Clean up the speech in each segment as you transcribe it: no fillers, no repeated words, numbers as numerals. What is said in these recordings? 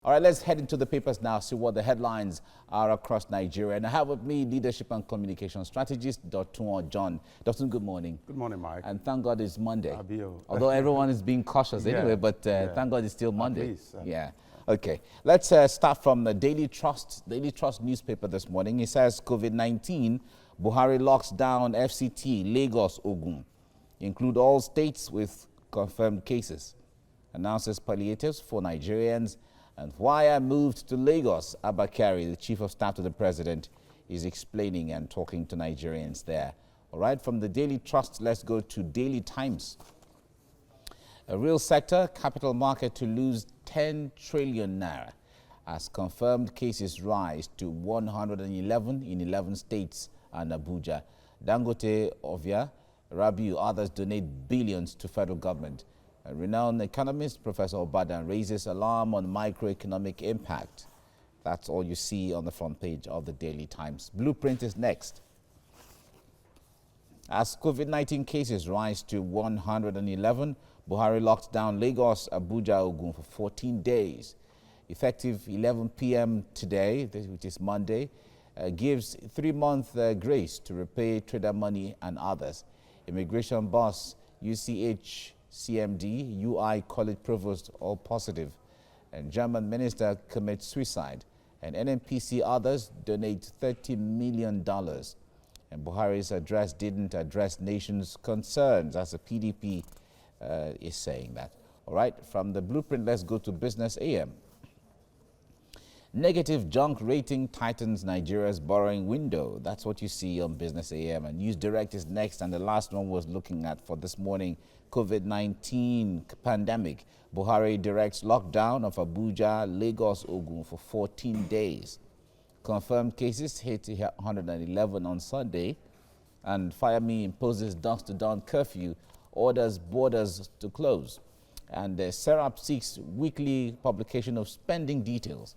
All right, let's head into the papers now, see what the headlines are across Nigeria. And I have with me leadership and communication strategist, Dr. John. Dr. Good morning. Good morning, Mike. And thank God it's Monday. Abio. Although everyone is being cautious anyway, but thank God it's still Monday. At least, yeah. Okay. Let's start from the Daily Trust newspaper this morning. It says COVID-19, Buhari locks down FCT, Lagos, Ogun. Include all states with confirmed cases. Announces palliatives for Nigerians. And why I moved to Lagos, Abakari, the chief of staff to the president, is explaining and talking to Nigerians there. All right, from the Daily Trust, let's go to Daily Times. A real sector, capital market to lose 10 trillion naira as confirmed cases rise to 111 in 11 states and Abuja. Dangote, Ovia, Rabiu, others donate billions to federal government. A renowned economist, Professor Obadan, raises alarm on microeconomic impact. That's all you see on the front page of the Daily Times. Blueprint is next. As COVID-19 cases rise to 111, Buhari locked down Lagos, Abuja, Ogun for 14 days. Effective 11 p.m. today, which is Monday, gives 3-month grace to repay trader money and others. Immigration boss, UCH, CMD, UI College Provost, all positive. And German minister commits suicide. And NNPC others donate $30 million. And Buhari's address didn't address nation's concerns, as the PDP is saying that. All right, from the Blueprint, let's go to Business AM. Negative junk rating tightens Nigeria's borrowing window. That's what you see on Business AM. And News Direct is next, and the last one was looking at for this morning, COVID-19 pandemic. Buhari directs lockdown of Abuja, Lagos, Ogun for 14 days. Confirmed cases hit 111 on Sunday, and Fireme imposes dusk-to-dawn curfew, orders borders to close. And Serap seeks weekly publication of spending details.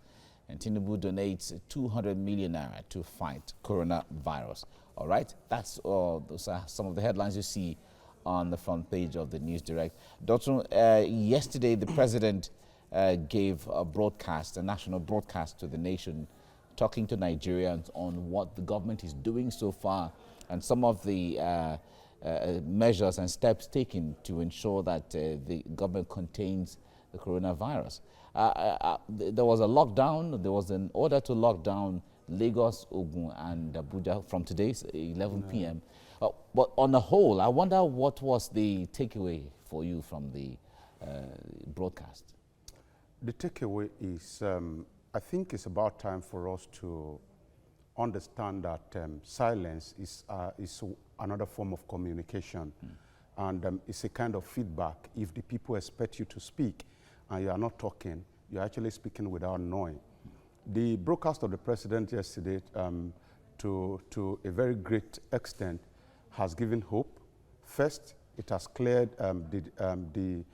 And Tinubu donates 200 million naira to fight coronavirus. All right, that's all. Those are some of the headlines you see on the front page of the News Direct. Doctor, yesterday the president gave a broadcast, a national broadcast to the nation, talking to Nigerians on what the government is doing so far and some of the measures and steps taken to ensure that the government contains the coronavirus. There was a lockdown. There was an order to lock down Lagos, Ogun, and Abuja from today, 11 p.m. But on the whole, I wonder what was the takeaway for you from the broadcast? The takeaway is, I think it's about time for us to understand that silence is another form of communication. And it's a kind of feedback. If the people expect you to speak and you are not talking, you're actually speaking without knowing. The broadcast of the president yesterday, to a very great extent, has given hope. First, it has cleared the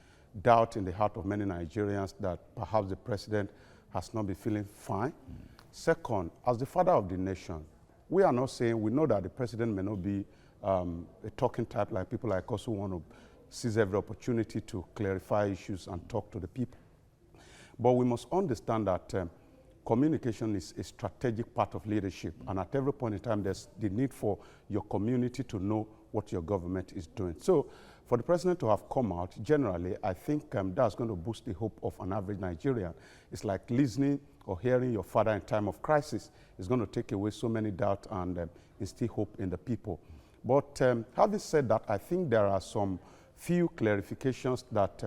doubt in the heart of many Nigerians that perhaps the president has not been feeling fine. Second, as the father of the nation, we are not saying, we know that the president may not be a talking type like people like us who want to seize every opportunity to clarify issues and talk to the people. But we must understand that communication is a strategic part of leadership, and at every point in time there's the need for your community to know what your government is doing. So for the president to have come out, generally, I think that's going to boost the hope of an average Nigerian. It's like listening or hearing your father in time of crisis. It's going to take away so many doubts and instill hope in the people. But having said that, I think there are some few clarifications that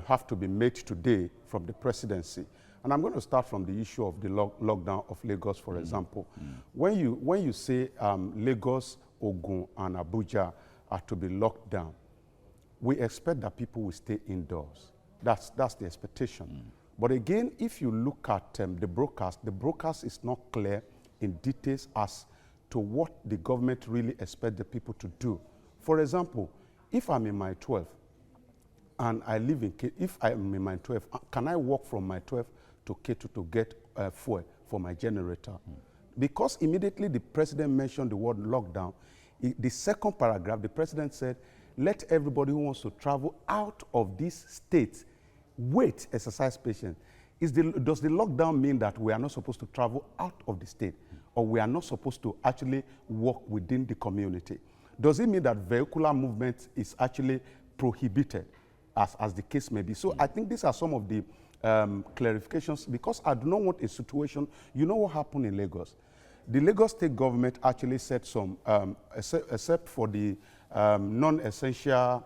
have to be made today from the presidency. And I'm going to start from the issue of the lockdown of Lagos, for example. When you say Lagos, Ogun, and Abuja are to be locked down, we expect that people will stay indoors. That's the expectation. But again, if you look at the broadcast is not clear in details as to what the government really expects the people to do. For example, if I'm in my 12 and I live in if I'm in my 12, can I walk from my 12 to K2 to get fuel for my generator? Because immediately the president mentioned the word lockdown, the second paragraph, the president said, let everybody who wants to travel out of this state wait, exercise patience. Does the lockdown mean that we are not supposed to travel out of the state, or we are not supposed to actually work within the community? Does it mean that vehicular movement is actually prohibited, as the case may be? So I think these are some of the clarifications, because I do not want a situation. You know what happened in Lagos? The Lagos state government actually said some, except for the non-essential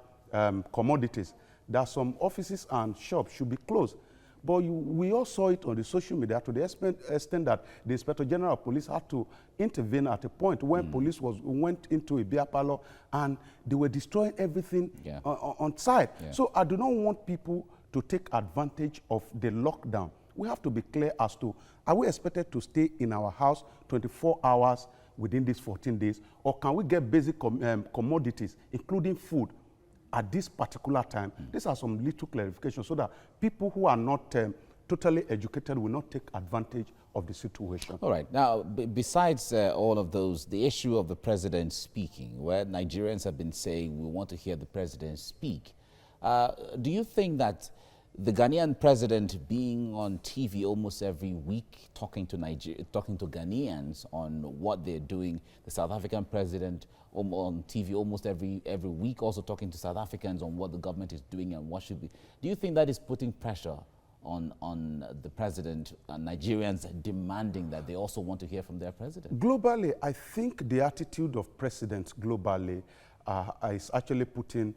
commodities, that some offices and shops should be closed. But we all saw it on the social media to the extent that the Inspector General of Police had to intervene at a point when police went into a beer parlor and they were destroying everything on site. Yeah. So I do not want people to take advantage of the lockdown. We have to be clear as to, are we expected to stay in our house 24 hours within these 14 days, or can we get basic commodities, including food, at this particular time? These are some little clarifications so that people who are not totally educated will not take advantage of the situation. All right. Now, besides all of those, the issue of the president speaking, where Nigerians have been saying we want to hear the president speak. Do you think that the Ghanaian president being on TV almost every week, talking to Ghanaians on what they're doing, the South African president on TV almost every week, also talking to South Africans on what the government is doing and what should be. Do you think that is putting pressure on the president and Nigerians demanding that they also want to hear from their president? Globally, I think the attitude of presidents globally is actually putting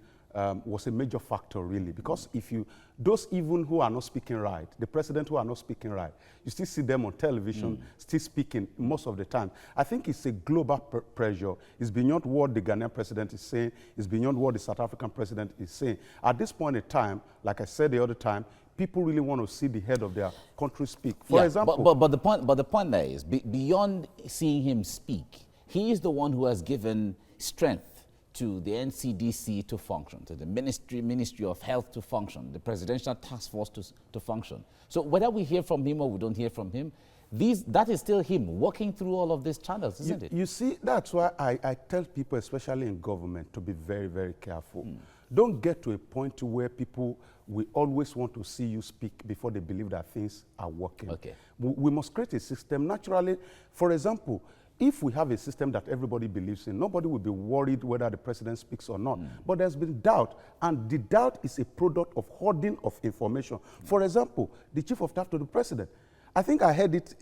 was a major factor, really, because if those even who are not speaking right, the president who are not speaking right, you still see them on television, still speaking most of the time. I think it's a global pressure. It's beyond what the Ghanaian president is saying. It's beyond what the South African president is saying. At this point in time, like I said the other time, people really want to see the head of their country speak. For example, but the point there is, beyond seeing him speak, he is the one who has given strength to the NCDC to function, to the Ministry of Health to function, the Presidential Task Force to function. So whether we hear from him or we don't hear from him, that is still him working through all of these channels, isn't it? You see, that's why I tell people, especially in government, to be very, very careful. Don't get to a point where people will always want to see you speak before they believe that things are working. Okay. We must create a system. Naturally, for example, if we have a system that everybody believes in, nobody will be worried whether the president speaks or not. But there's been doubt, and the doubt is a product of hoarding of information. For example, the chief of staff to the president. I think I heard it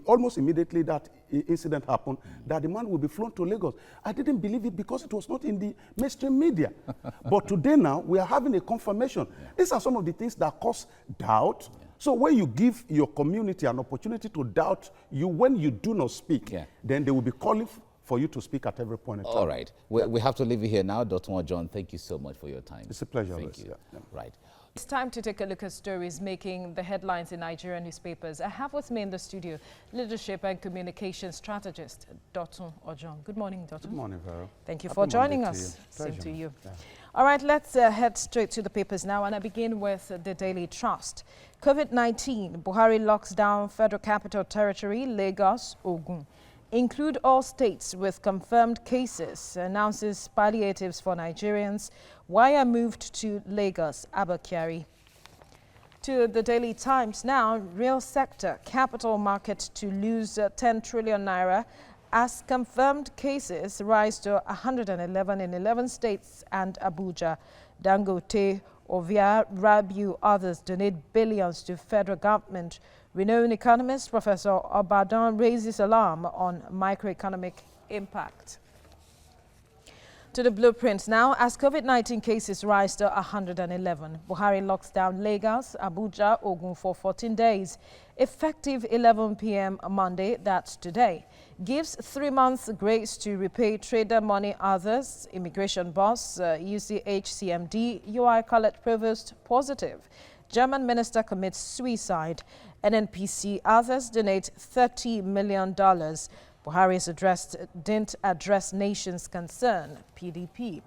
almost immediately that incident happened, that the man will be flown to Lagos. I didn't believe it because it was not in the mainstream media. But today now, we are having a confirmation. These are some of the things that cause doubt. So when you give your community an opportunity to doubt you when you do not speak, then they will be calling for you to speak at every point in time. All right. We have to leave you here now. Dr. John, thank you so much for your time. It's a pleasure. Thank you. Right. It's time to take a look at stories making the headlines in Nigerian newspapers. I have with me in the studio leadership and communication strategist, Dr. Ojon. Good morning, Dr. Good morning, Vero. Thank you for joining us. Same to you. Yeah. All right, let's head straight to the papers now, and I begin with the Daily Trust. COVID-19, Buhari locks down Federal Capital Territory, Lagos, Ogun. Include all states with confirmed cases, announces palliatives for Nigerians. Wire moved to Lagos, Abakari. To the Daily Times now, real sector, capital market to lose 10 trillion naira as confirmed cases rise to 111 in 11 states and Abuja. Dangote, Ovia, Rabiu, others donate billions to federal government. Renowned economist Professor Obadan raises alarm on microeconomic impact. To the blueprints now, as COVID-19 cases rise to 111, Buhari locks down Lagos, Abuja, Ogun for 14 days. Effective 11 p.m. Monday, that's today. Gives 3 months grace to repay trader money others. Immigration boss, UCHCMD, UI College Provost, positive. German minister commits suicide. NNPC others donate $30 million. Buhari's address didn't address nation's concern, PDP.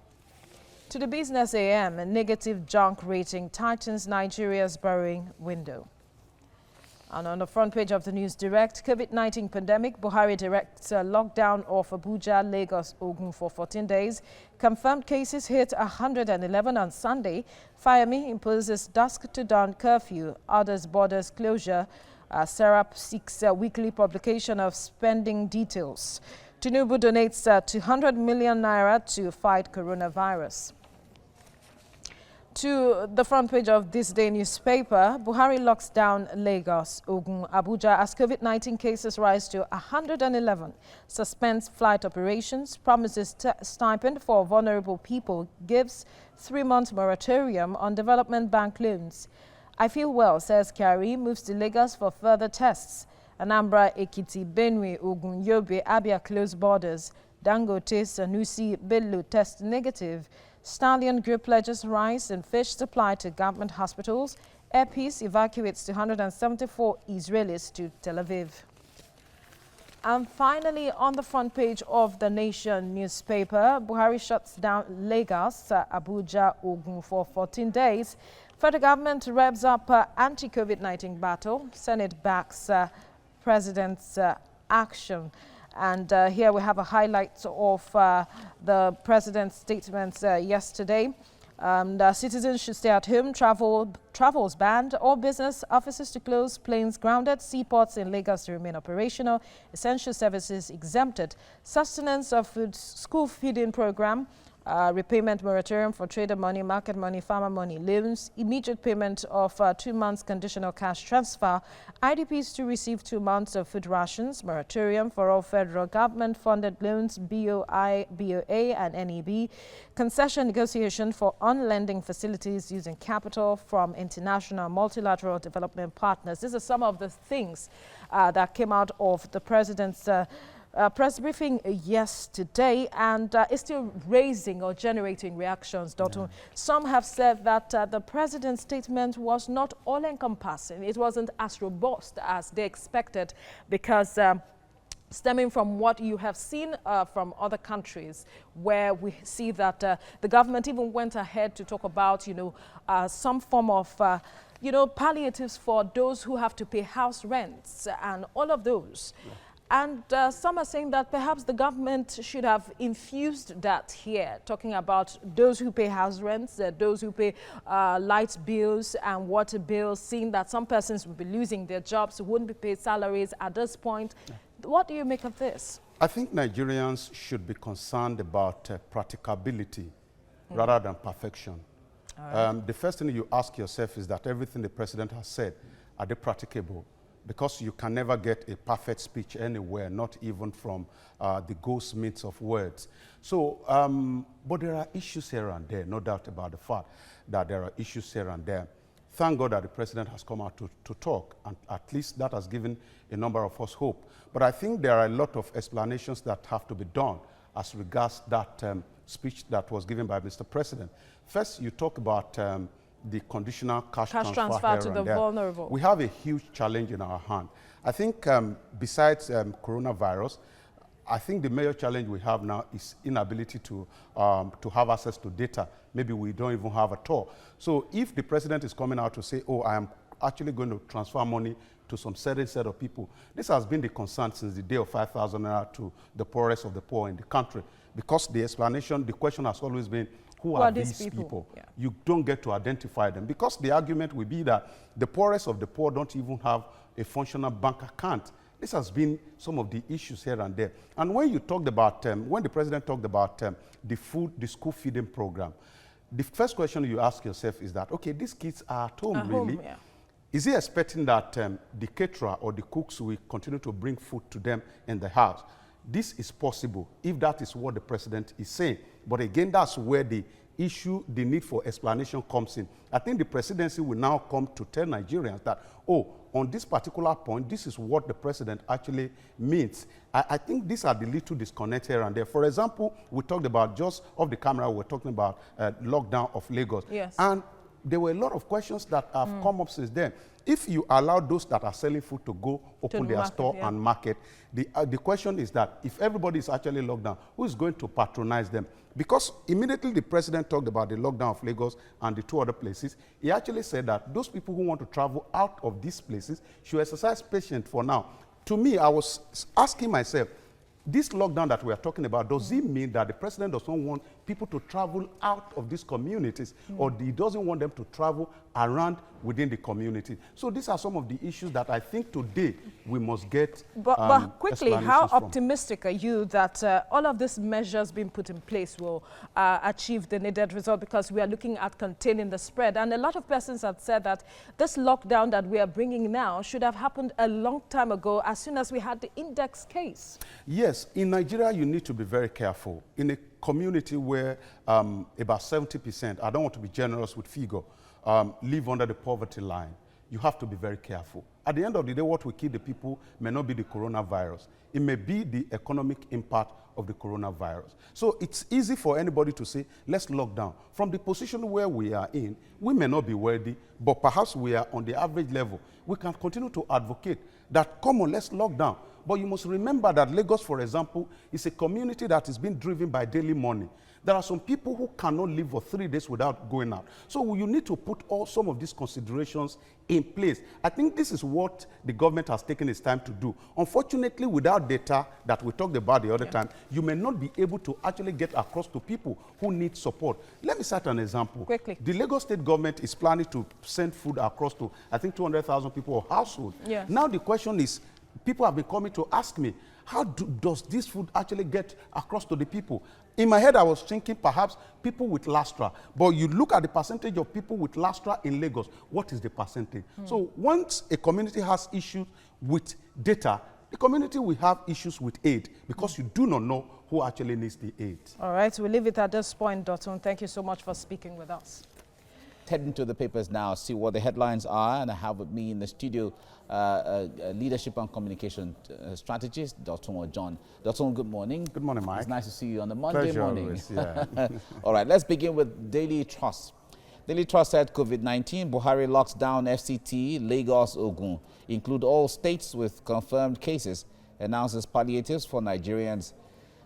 To the Business AM, a negative junk rating tightens Nigeria's borrowing window. And on the front page of the News Direct, COVID-19 pandemic, Buhari directs lockdown of Abuja, Lagos, Ogun for 14 days. Confirmed cases hit 111 on Sunday. Fayemi imposes dusk to dawn curfew. Others borders closure. Serap seeks weekly publication of spending details. Tinubu donates 200 million naira to fight coronavirus. To the front page of this day newspaper, Buhari locks down Lagos, Ogun, Abuja as COVID-19 cases rise to 111. Suspends flight operations, promises stipend for vulnerable people, gives 3-month moratorium on development bank loans. I feel well, says Kyari, moves to Lagos for further tests. Anambra, Ekiti, Benue, Ogun, Yobe, Abia close borders. Dangote, Sanusi, Bello test negative. Stallion Group pledges rice and fish supply to government hospitals. Air Peace evacuates 274 Israelis to Tel Aviv. And finally, on the front page of the Nation newspaper, Buhari shuts down Lagos, Abuja, Ogun for 14 days. Federal government revs up anti-COVID-19 battle. Senate backs president's action. And here we have a highlight of the president's statements yesterday. Citizens should stay at home, travels banned, all business offices to close, planes grounded, seaports in Lagos to remain operational, essential services exempted, sustenance of food, school feeding program, repayment moratorium for trader money, market money, farmer money, loans, immediate payment of 2 months conditional cash transfer, IDPs to receive 2 months of food rations, moratorium for all federal government-funded loans, BOI, BOA and NEB, concession negotiation for on-lending facilities using capital from international multilateral development partners. These are some of the things that came out of the president's press briefing yesterday, and is still raising or generating reactions, Dr. Yeah. Some have said that the president's statement was not all-encompassing. It wasn't as robust as they expected because stemming from what you have seen from other countries, where we see that the government even went ahead to talk about, some form of palliatives for those who have to pay house rents and all of those. Yeah. And some are saying that perhaps the government should have infused that here, talking about those who pay house rents, those who pay light bills and water bills, seeing that some persons will be losing their jobs, wouldn't be paid salaries at this point. Yeah. What do you make of this? I think Nigerians should be concerned about practicability rather than perfection. Right. The first thing you ask yourself is that everything the president has said, are they practicable? Because you can never get a perfect speech anywhere, not even from the goldsmiths of words. So, but there are issues here and there, no doubt about the fact that there are issues here and there. Thank God that the president has come out to talk, and at least that has given a number of us hope. But I think there are a lot of explanations that have to be done as regards that speech that was given by Mr. President. First, you talk about the conditional cash transfer to the vulnerable. We have a huge challenge in our hand. I think besides coronavirus, I think the major challenge we have now is inability to have access to data. Maybe we don't even have at all. So if the president is coming out to say, oh, I am actually going to transfer money to some certain set of people, this has been the concern since the day of 5,000 naira to the poorest of the poor in the country. Because the explanation, the question has always been, who are these people? Yeah. You don't get to identify them, because the argument will be that the poorest of the poor don't even have a functional bank account. This has been some of the issues here and there. And when you talked about, when the president talked about the school feeding program, the first question you ask yourself is that, okay, these kids are at home, really? Yeah. Is he expecting that the caterer or the cooks will continue to bring food to them in the house? This is possible if that is what the president is saying. But again, that's where the issue, the need for explanation comes in. I think the presidency will now come to tell Nigerians that, oh, on this particular point, this is what the president actually means. I think these are the little disconnects here and there. For example, we talked about, just off the camera, we're talking about lockdown of Lagos. Yes. And there were a lot of questions that have come up since then. If you allow those that are selling food to go open their store and market, the question is that if everybody is actually locked down, who is going to patronize them? Because immediately the president talked about the lockdown of Lagos and the 2 other places, he actually said that those people who want to travel out of these places should exercise patience for now. To me, I was asking myself, this lockdown that we are talking about, does it mean that the president does not want people to travel out of these communities, or he doesn't want them to travel around within the community? So these are some of the issues that I think today we must get. But quickly, how optimistic are you that all of these measures being put in place will achieve the needed result? Because we are looking at containing the spread. And a lot of persons have said that this lockdown that we are bringing now should have happened a long time ago, as soon as we had the index case. Yes, in Nigeria, you need to be very careful. In a community where about 70%, I don't want to be generous with figure, live under the poverty line, you have to be very careful. At the end of the day, what will kill the people may not be the coronavirus. It may be the economic impact of the coronavirus. So it's easy for anybody to say, let's lock down. From the position where we are in, we may not be worthy, but perhaps we are on the average level. We can continue to advocate that, come on, let's lock down. But you must remember that Lagos, for example, is a community that is being driven by daily money. There are some people who cannot live for 3 days without going out. So you need to put some of these considerations in place. I think this is what the government has taken its time to do. Unfortunately, without data that we talked about the other time, you may not be able to actually get across to people who need support. Let me cite an example. Quickly. The Lagos State government is planning to send food across to, I think, 200,000 people or households. Yes. Now the question is, people have been coming to ask me, how does this food actually get across to the people? In my head, I was thinking perhaps people with lastra. But you look at the percentage of people with lastra in Lagos, what is the percentage? So once a community has issues with data, the community will have issues with aid, because you do not know who actually needs the aid. All right, we'll leave it at this point, Dotun. Thank you so much for speaking with us. Heading to the papers now, see what the headlines are, and I have with me in the studio leadership and communication strategist, Dr. John. Dr. good morning. Good morning, Mike. It's nice to see you on the Monday morning. Always, yeah. All right, let's begin with Daily Trust. Daily Trust said COVID-19, Buhari locks down FCT, Lagos, Ogun, include all states with confirmed cases, announces palliatives for Nigerians.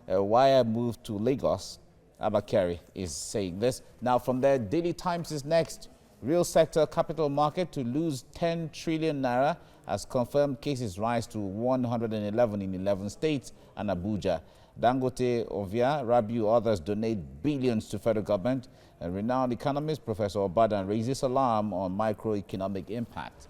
Wire move to Lagos. Abakari is saying this. Now from there, Daily Times is next. Real sector capital market to lose 10 trillion naira as confirmed cases rise to 111 in 11 states and Abuja. Dangote, Ovia, Rabiu, others donate billions to federal government. And renowned economist Professor Obadan raises alarm on microeconomic impact.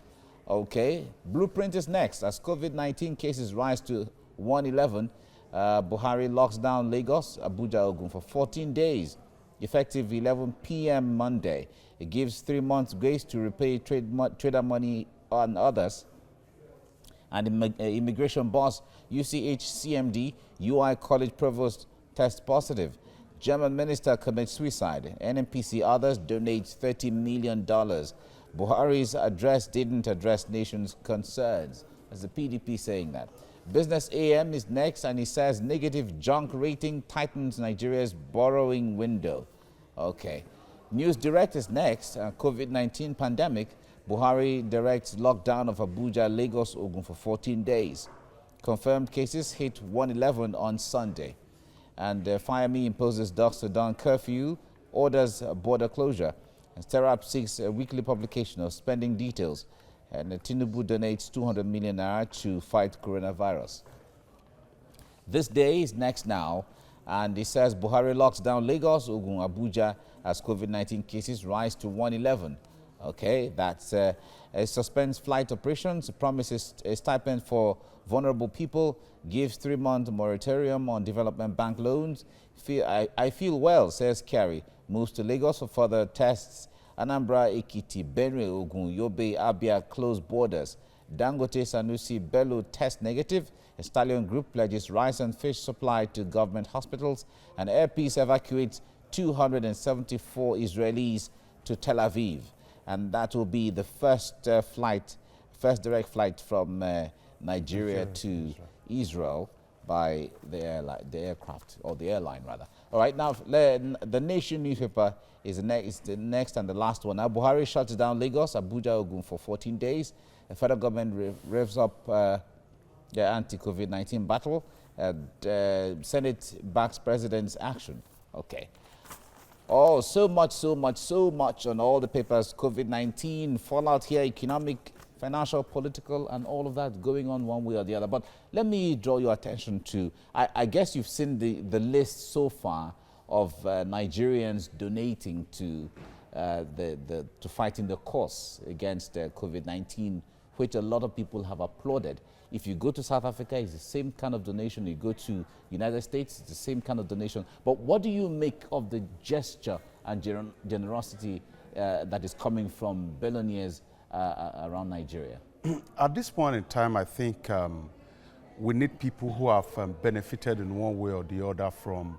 Okay, blueprint is next as COVID-19 cases rise to 111. Buhari locks down Lagos, Abuja, Ogun for 14 days, effective 11 p.m. Monday. It gives 3 months grace to repay trader money on others. And immigration boss, UCH CMD, UI College Provost test positive. German minister commits suicide. NNPC others donate $30 million. Buhari's address didn't address nation's concerns. That's the PDP saying that. Business AM is next, and he says negative junk rating tightens Nigeria's borrowing window. Okay. News Direct is next. COVID-19 pandemic. Buhari directs lockdown of Abuja, Lagos, Ogun for 14 days. Confirmed cases hit 111 on Sunday. And FireMe imposes dusk to dawn curfew, orders border closure. And Sterap seeks a weekly publication of spending details. And Tinubu donates 200 million naira to fight coronavirus. This day is next now, and it says Buhari locks down Lagos, Ogun, Abuja as COVID-19 cases rise to 111. Okay, that's suspends flight operations, promises a stipend for vulnerable people, gives 3-month moratorium on development bank loans. I feel well, says Kyari, moves to Lagos for further tests. Anambra, Ekiti, Benue, Ogun, Yobe, Abia close borders. Dangote, Sanusi, Bello test negative. A Stallion Group pledges rice and fish supply to government hospitals. And Air Peace evacuates 274 Israelis to Tel Aviv. And that will be the first direct flight from Nigeria to Israel by the airline rather. All right, now the Nation newspaper is the next and the last one. Now, Buhari shuts down Lagos, Abuja, Ogun for 14 days. The federal government revs up the anti-COVID-19 battle. Senate backs president's action. Okay. Oh, so much on all the papers. COVID-19, fallout here, economic, financial, political, and all of that going on one way or the other. But let me draw your attention to, I guess you've seen the list so far of Nigerians donating to to fighting the cause against COVID-19, which a lot of people have applauded. If you go to South Africa, it's the same kind of donation. You go to United States, it's the same kind of donation. But what do you make of the gesture and generosity that is coming from billionaires around Nigeria? At this point in time, I think we need people who have benefited in one way or the other from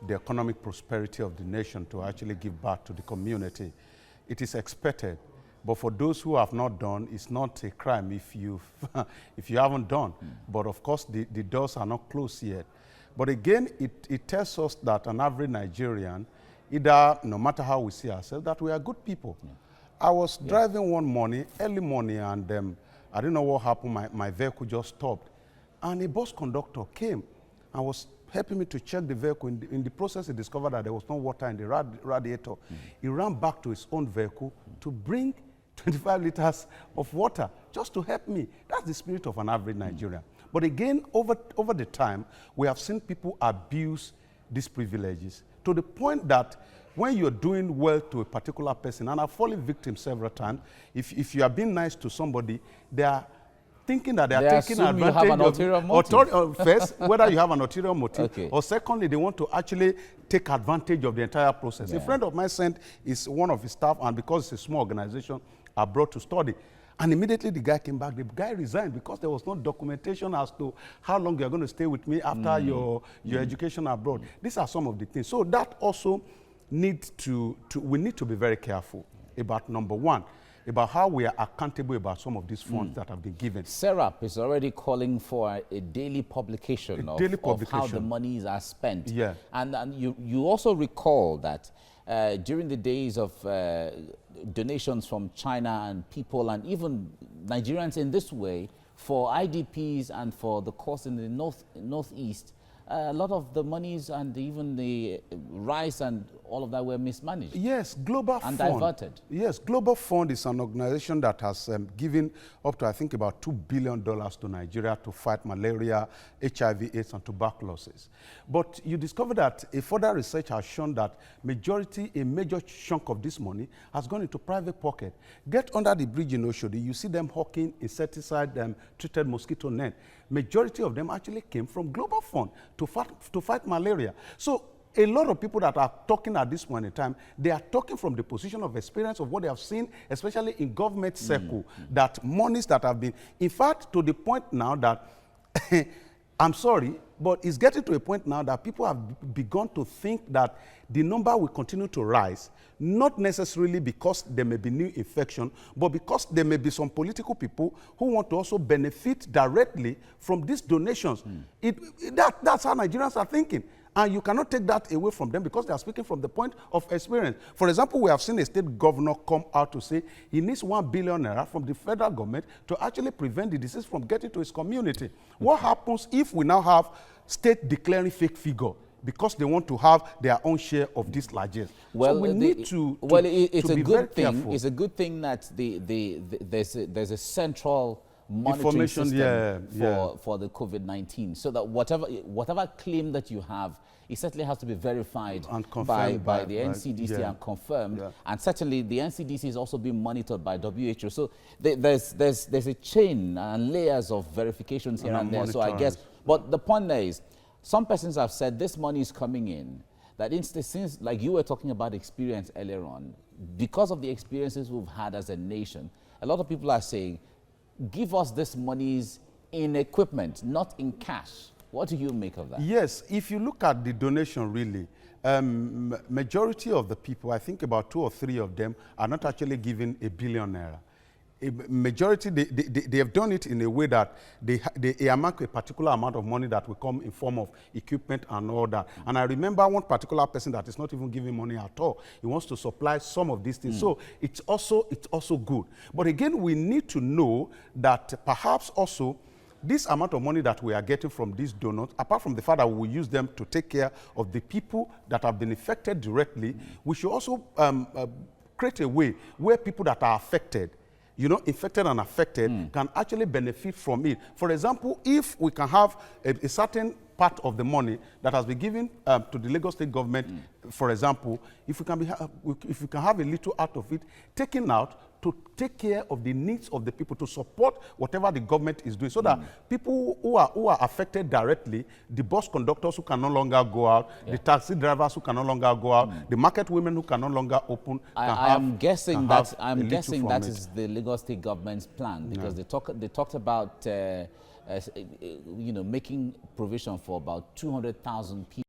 the economic prosperity of the nation to actually give back to the community. It is expected. But for those who have not done, it's not a crime if you haven't done. But of course, the doors are not closed yet. But again, it tells us that an average Nigerian, either, no matter how we see ourselves, that we are good people. I was driving one morning, early morning, and I didn't know what happened. My vehicle just stopped. And a bus conductor came and was helping me to check the vehicle. In the process, he discovered that there was no water in the radiator. He ran back to his own vehicle to bring 25 liters of water just to help me. That's the spirit of an average Nigerian. But again, over the time, we have seen people abuse these privileges to the point that when you're doing well to a particular person, and I've fallen victim several times, if you are being nice to somebody, they are thinking that they are taking advantage you have an ulterior motive. First, whether you have an ulterior motive, okay. Or secondly, they want to actually take advantage of the entire process. Yeah. A friend of mine sent is one of his staff, and because it's a small organization, abroad to study. And immediately the guy came back. The guy resigned because there was no documentation as to how long you're going to stay with me after your education abroad. These are some of the things. So that also needs we need to be very careful about, number one, about how we are accountable about some of these funds that have been given. SERAP is already calling for a daily publication, of how the monies are spent. Yeah. And you also recall that during the days of donations from China and people and even Nigerians in this way for IDPs and for the cause in the northeast, a lot of the monies and even the rice and all of that were mismanaged. Yes, Global and Fund. Diverted. Yes, Global Fund is an organization that has given up to, I think, about $2 billion to Nigeria to fight malaria, HIV, AIDS, and tuberculosis. But you discover that a further research has shown that a major chunk of this money has gone into private pocket. Get under the bridge in Oshodi, you see them hawking insecticide treated mosquito net. Majority of them actually came from Global Fund to fight malaria. So a lot of people that are talking at this point in time, they are talking from the position of experience of what they have seen, especially in government circle, that monies that have been, in fact, to the point now that, I'm sorry, but it's getting to a point now that people have begun to think that the number will continue to rise, not necessarily because there may be new infection, but because there may be some political people who want to also benefit directly from these donations. That's how Nigerians are thinking. And you cannot take that away from them because they are speaking from the point of experience. For example, we have seen a state governor come out to say he needs 1 billion naira from the federal government to actually prevent the disease from getting to his community. What happens if we now have state declaring fake figure because they want to have their own share of this largesse? Well, so we need to it's a be good thing. careful. It's a good thing that there's a central monitoring system for the COVID-19, so that whatever claim that you have, it certainly has to be verified and confirmed by the NCDC and confirmed. Yeah. And certainly the NCDC is also being monitored by WHO. So there's a chain and layers of verifications here and there. So I guess, but the point there is, some persons have said this money is coming in, that since, like you were talking about experience earlier on, because of the experiences we've had as a nation, a lot of people are saying, give us this monies in equipment, not in cash. What do you make of that? Yes, if you look at the donation, really, majority of the people, I think about 2 or 3 of them, are not actually giving $1 billion naira. a majority, they have done it in a way that they earmark a particular amount of money that will come in form of equipment and all that. And I remember one particular person that is not even giving money at all. He wants to supply some of these things. So it's also good. But again, we need to know that perhaps also this amount of money that we are getting from these donors, apart from the fact that we will use them to take care of the people that have been affected directly, we should also create a way where people that are affected, you know, infected and affected, can actually benefit from it. For example, if we can have a certain part of the money that has been given to the Lagos State government, for example, if we can have a little out of it taken out to take care of the needs of the people, to support whatever the government is doing, so that people who are affected directly, the bus conductors who can no longer go out, the taxi drivers who can no longer go out, the market women who can no longer open. I'm guessing that is the Lagos State government's plan, because they talked about you know, making provision for about 200,000 people